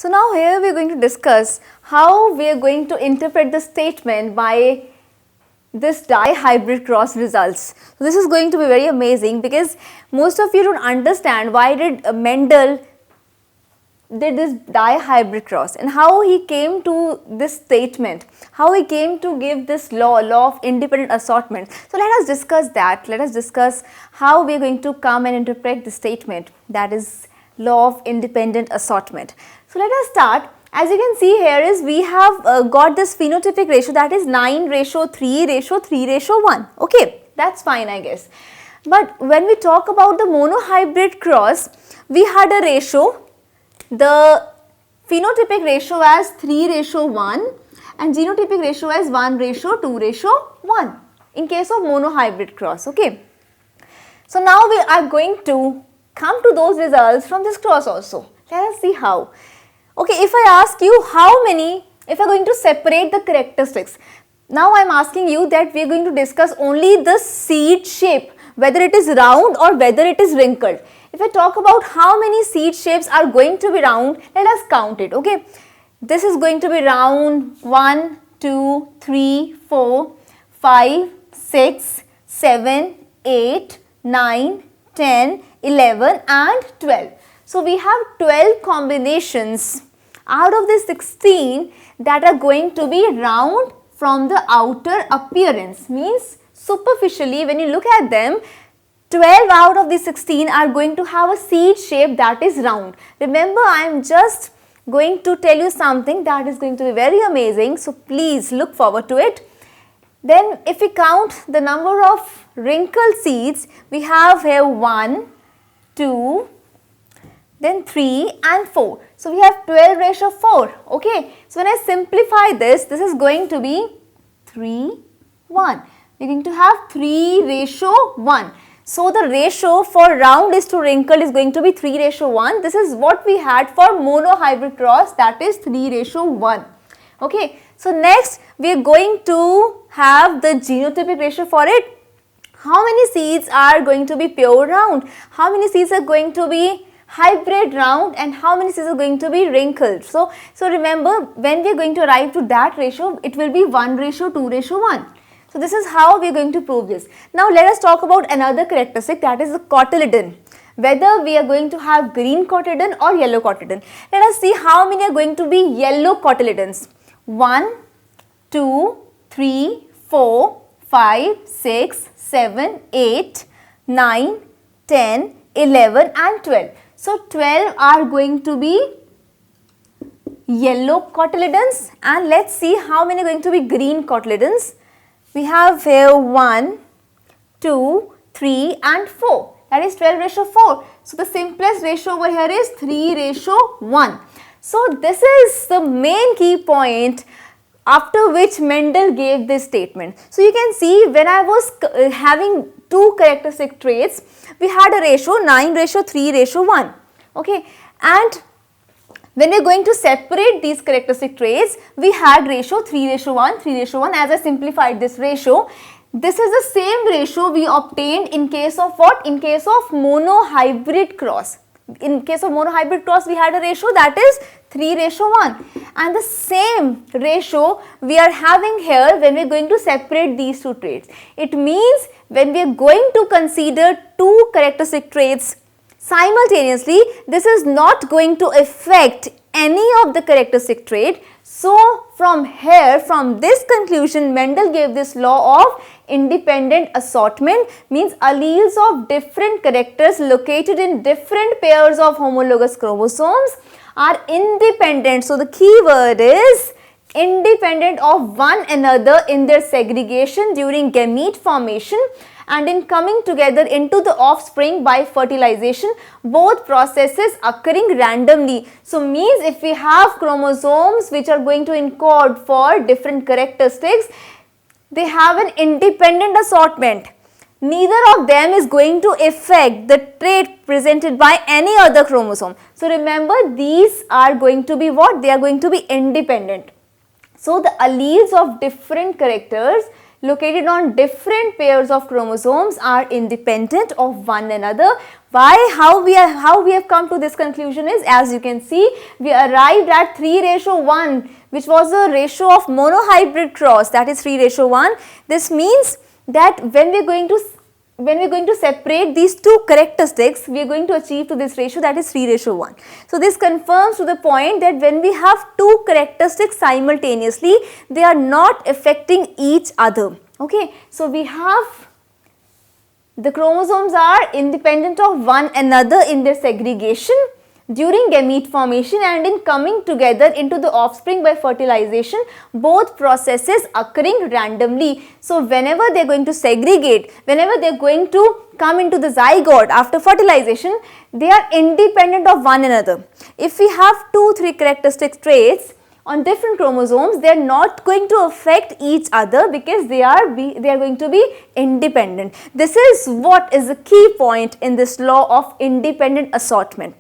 So now here we are going to discuss how we are going to interpret the statement by this dihybrid cross results. So this is going to be very amazing because most of you don't understand why did Mendel did this dihybrid cross and how he came to this statement, how he came to give this law of independent assortment. So let us discuss that. Let us discuss how we are going to come and interpret the statement, that is law of independent assortment. So let us start. As you can see here is we have got this phenotypic ratio, that is 9:3:3:1. Okay, that's fine I guess. But when we talk about the monohybrid cross, we had a ratio, the phenotypic ratio as 3:1 and genotypic ratio as 1:2:1 in case of monohybrid cross. Okay. So now we are going to come to those results from this cross also. Let us see how. Okay, if I ask you how many, if I am going to separate the characteristics, now I am asking you that we are going to discuss only the seed shape, whether it is round or whether it is wrinkled. If I talk about how many seed shapes are going to be round, let us count it. Okay, this is going to be round 1, 2, 3, 4, 5, 6, 7, 8, 9, 10, 11 and 12. So we have 12 combinations out of the 16 that are going to be round from the outer appearance. Means superficially when you look at them, 12 out of the 16 are going to have a seed shape that is round. Remember, I am just going to tell you something that is going to be very amazing. So please look forward to it. Then if we count the number of wrinkled seeds, we have here 1, 2, then 3 and 4. So we have 12:4. Okay. So when I simplify this, this is going to be 3:1. We are going to have 3:1. So the ratio for round is to wrinkled is going to be 3:1. This is what we had for monohybrid cross, that is 3:1. Okay. So next we are going to have the genotypic ratio for it. How many seeds are going to be pure round? How many seeds are going to be hybrid round and how many seeds are going to be wrinkled? So remember, when we are going to arrive to that ratio, it will be 1:2:1. So this is how we are going to prove this. Now let us talk about another characteristic, that is the cotyledon. Whether we are going to have green cotyledon or yellow cotyledon. Let us see how many are going to be yellow cotyledons. 1, 2, 3, 4, 5, 6, 7, 8, 9, 10, 11 and 12. So 12 are going to be yellow cotyledons and let's see how many are going to be green cotyledons. We have here 1, 2, 3 and 4, that is 12:4. So the simplest ratio over here is 3:1. So this is the main key point after which Mendel gave this statement. So you can see when I was having two characteristic traits, we had a ratio 9:3:1. Okay, and when we are going to separate these characteristic traits, we had ratio 3:1 as I simplified this ratio. This is the same ratio we obtained in case of what? In case of monohybrid cross. In case of monohybrid cross, we had a ratio that is 3:1 and the same ratio we are having here when we are going to separate these two traits. It means when we are going to consider two characteristic traits simultaneously, this is not going to affect any of the characteristic trait. So from here, from this conclusion, Mendel gave this law of independent assortment, means alleles of different characters located in different pairs of homologous chromosomes are independent. So the key word is independent of one another in their segregation during gamete formation and in coming together into the offspring by fertilization, both processes occurring randomly. So means if we have chromosomes which are going to encode for different characteristics, they have an independent assortment. Neither of them is going to affect the trait presented by any other chromosome. So remember, these are going to be what? They are going to be independent. So the alleles of different characters located on different pairs of chromosomes are independent of one another. Why? How we have come to this conclusion is, as you can see, we arrived at 3:1, which was the ratio of monohybrid cross, that is 3:1. This means that when we are going to separate these two characteristics, we are going to achieve to this ratio, that is 3:1. So this confirms to the point that when we have two characteristics simultaneously, they are not affecting each other. Okay, so we have the chromosomes are independent of one another in their segregation during gamete formation and in coming together into the offspring by fertilization, both processes occurring randomly. So whenever they are going to segregate, whenever they are going to come into the zygote after fertilization, they are independent of one another. If we have 2-3 characteristic traits on different chromosomes, they are not going to affect each other because they are going to be independent. This is what is the key point in this law of independent assortment.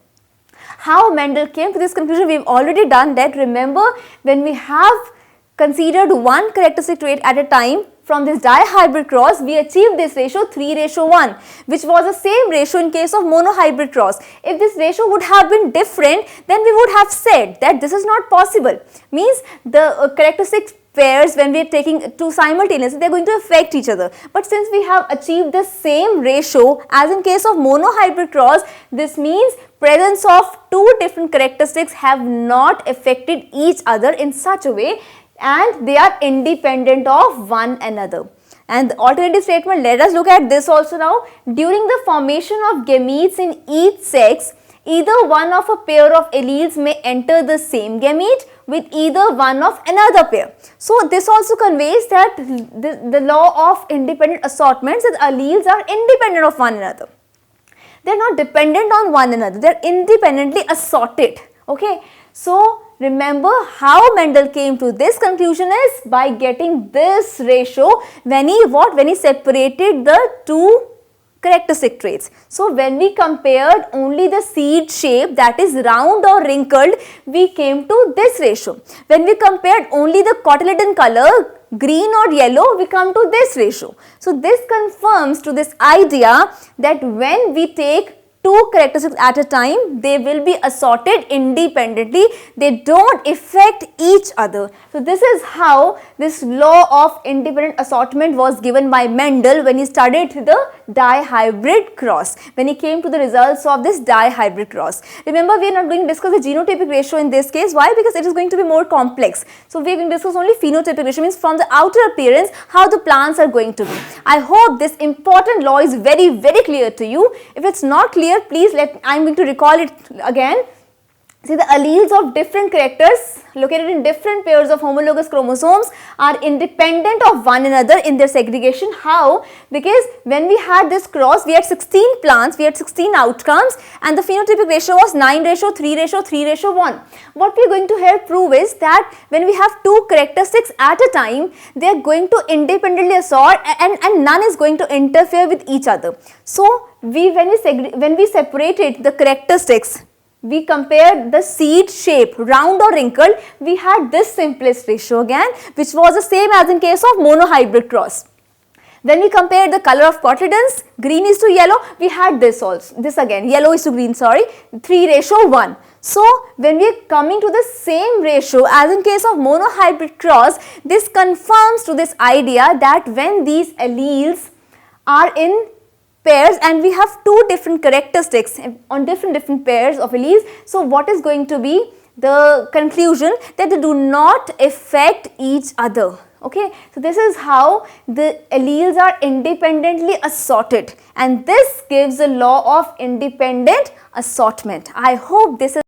How Mendel came to this conclusion, we have already done that. Remember, when we have considered one characteristic trait at a time from this dihybrid cross, we achieved this ratio 3:1, which was the same ratio in case of monohybrid cross. If this ratio would have been different, then we would have said that this is not possible. Means the characteristic pairs, when we are taking two simultaneously, they are going to affect each other. But since we have achieved the same ratio as in case of monohybrid cross, this means presence of two different characteristics have not affected each other in such a way, and they are independent of one another. And the alternative statement, let us look at this also now. During the formation of gametes in each sex, either one of a pair of alleles may enter the same gamete with either one of another pair. So this also conveys that the law of independent assortments, that alleles are independent of one another. They are not dependent on one another, they are independently assorted. Okay, so remember how Mendel came to this conclusion is by getting this ratio when he separated the two characteristic traits. So when we compared only the seed shape, that is round or wrinkled, we came to this ratio. When we compared only the cotyledon color, green or yellow, we come to this ratio. So this confirms to this idea that when we take two characteristics at a time, they will be assorted independently. They don't affect each other. So this is how this law of independent assortment was given by Mendel when he studied the dihybrid cross, when he came to the results of this dihybrid cross. Remember, we are not going to discuss the genotypic ratio in this case. Why? Because it is going to be more complex. So we are going to discuss only phenotypic ratio, means from the outer appearance how the plants are going to be. I hope this important law is very, very clear to you. If it's not clear, please I am going to recall it again. See, the alleles of different characters located in different pairs of homologous chromosomes are independent of one another in their segregation. How? Because when we had this cross, we had 16 plants, we had 16 outcomes, and the phenotypic ratio was 9:3:3:1. What we are going to here prove is that when we have two characteristics at a time, they are going to independently assort and none is going to interfere with each other. So when we separated the characteristics, we compared the seed shape, round or wrinkled, we had this simplest ratio again, which was the same as in case of monohybrid cross. When we compared the color of cotyledons, green is to yellow, we had this also, this again, yellow is to green, sorry, 3:1. So when we are coming to the same ratio as in case of monohybrid cross, this confirms to this idea that when these alleles are in pairs and we have two different characteristics on different pairs of alleles, so what is going to be the conclusion? That they do not affect each other. Okay, so this is how the alleles are independently assorted, and this gives a law of independent assortment. I hope this is